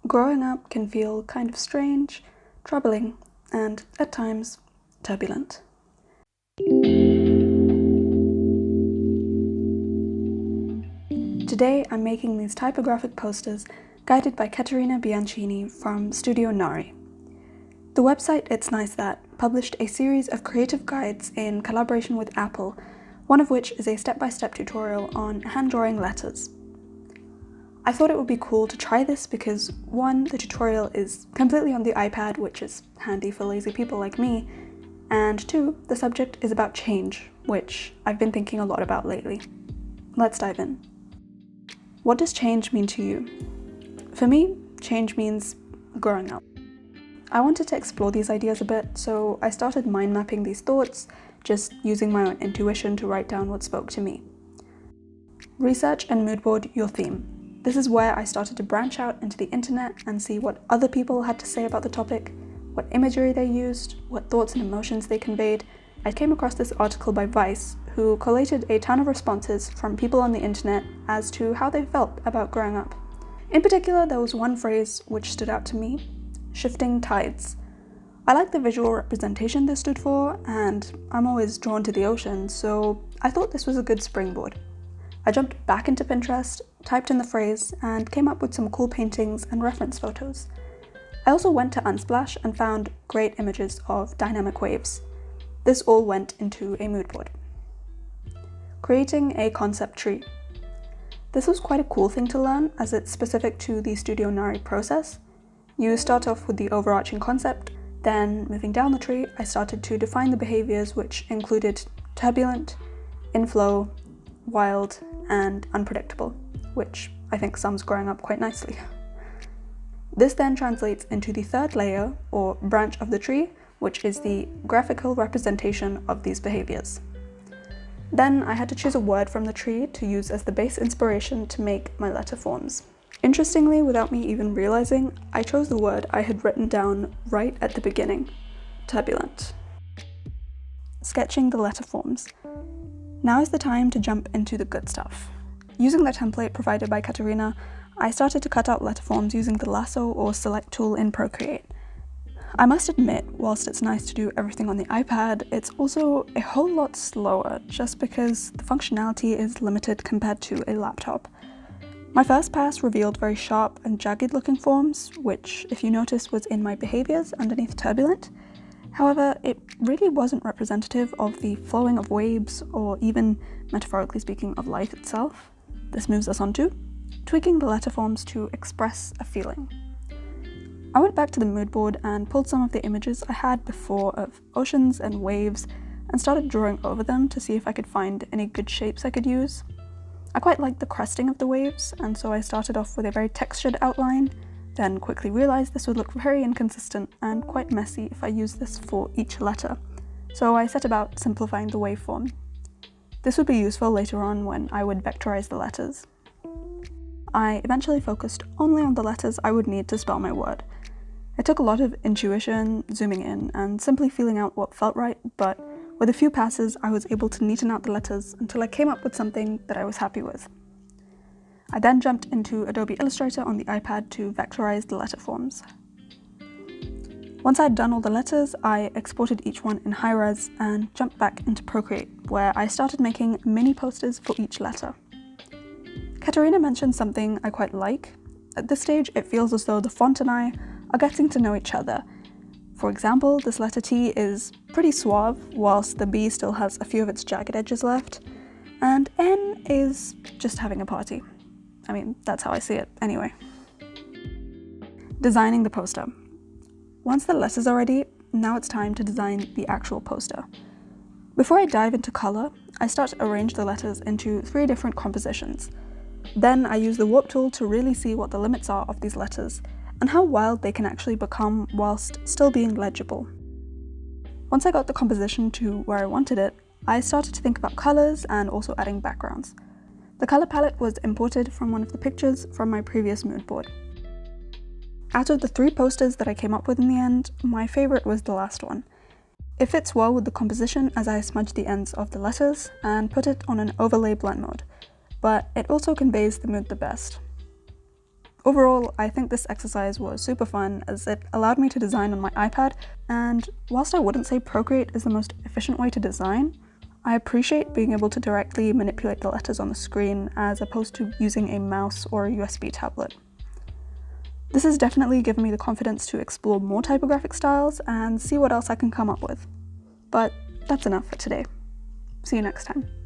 Growing up can feel kind of strange, troubling, and at times turbulent. Today I'm making these typographic posters guided by Caterina Bianchini from Studio Nari. The website It's Nice That published a series of creative guides in collaboration with Apple, one of which is a step-by-step tutorial on hand-drawing letters. I thought it would be cool to try this because, one, the tutorial is completely on the iPad, which is handy for lazy people like me, and two, the subject is about change, which I've been thinking a lot about lately. Let's dive in. What does change mean to you? For me, change means growing up. I wanted to explore these ideas a bit, so I started mind mapping these thoughts, just using my own intuition to write down what spoke to me. Research and moodboard your theme. This is where I started to branch out into the internet and see what other people had to say about the topic, what imagery they used, what thoughts and emotions they conveyed. I came across this article by Vice, who collated a ton of responses from people on the internet as to how they felt about growing up. In particular, there was one phrase which stood out to me: shifting tides. I like the visual representation this stood for, and I'm always drawn to the ocean, so I thought this was a good springboard. I jumped back into Pinterest, typed in the phrase, and came up with some cool paintings and reference photos. I also went to Unsplash and found great images of dynamic waves. This all went into a mood board. Creating a concept tree. This was quite a cool thing to learn, as it's specific to the Studio Nari process. You start off with the overarching concept, then moving down the tree, I started to define the behaviors, which included turbulent, inflow, wild, and unpredictable, which I think sums growing up quite nicely. This then translates into the third layer, or branch of the tree, which is the graphical representation of these behaviors. Then I had to choose a word from the tree to use as the base inspiration to make my letter forms. Interestingly, without me even realizing, I chose the word I had written down right at the beginning: turbulent. Sketching the letter forms. Now is the time to jump into the good stuff. Using the template provided by Caterina, I started to cut out letter forms using the lasso or select tool in Procreate. I must admit, whilst it's nice to do everything on the iPad, it's also a whole lot slower just because the functionality is limited compared to a laptop. My first pass revealed very sharp and jagged looking forms, which, if you notice, was in my behaviors underneath turbulent. However, it really wasn't representative of the flowing of waves or even, metaphorically speaking, of life itself. This moves us on to tweaking the letter forms to express a feeling. I went back to the mood board and pulled some of the images I had before of oceans and waves and started drawing over them to see if I could find any good shapes I could use. I quite liked the cresting of the waves, and so I started off with a very textured outline, then quickly realized this would look very inconsistent and quite messy if I used this for each letter, so I set about simplifying the waveform. This would be useful later on when I would vectorize the letters. I eventually focused only on the letters I would need to spell my word. It took a lot of intuition, zooming in, and simply feeling out what felt right, but with a few passes I was able to neaten out the letters until I came up with something that I was happy with. I then jumped into Adobe Illustrator on the iPad to vectorize the letter forms. Once I'd done all the letters, I exported each one in high-res and jumped back into Procreate, where I started making mini posters for each letter. Caterina mentioned something I quite like. At this stage, it feels as though the font and I are getting to know each other. For example, this letter T is pretty suave, whilst the B still has a few of its jagged edges left, and N is just having a party. I mean, that's how I see it, anyway. Designing the poster. Once the letters are ready, now it's time to design the actual poster. Before I dive into color, I start to arrange the letters into 3 different compositions. Then I use the warp tool to really see what the limits are of these letters, and how wild they can actually become whilst still being legible. Once I got the composition to where I wanted it, I started to think about colors and also adding backgrounds. The color palette was imported from one of the pictures from my previous mood board. Out of the 3 posters that I came up with in the end, my favorite was the last one. It fits well with the composition as I smudged the ends of the letters and put it on an overlay blend mode, but it also conveys the mood the best. Overall, I think this exercise was super fun as it allowed me to design on my iPad, and whilst I wouldn't say Procreate is the most efficient way to design, I appreciate being able to directly manipulate the letters on the screen as opposed to using a mouse or a USB tablet. This has definitely given me the confidence to explore more typographic styles and see what else I can come up with. But that's enough for today. See you next time.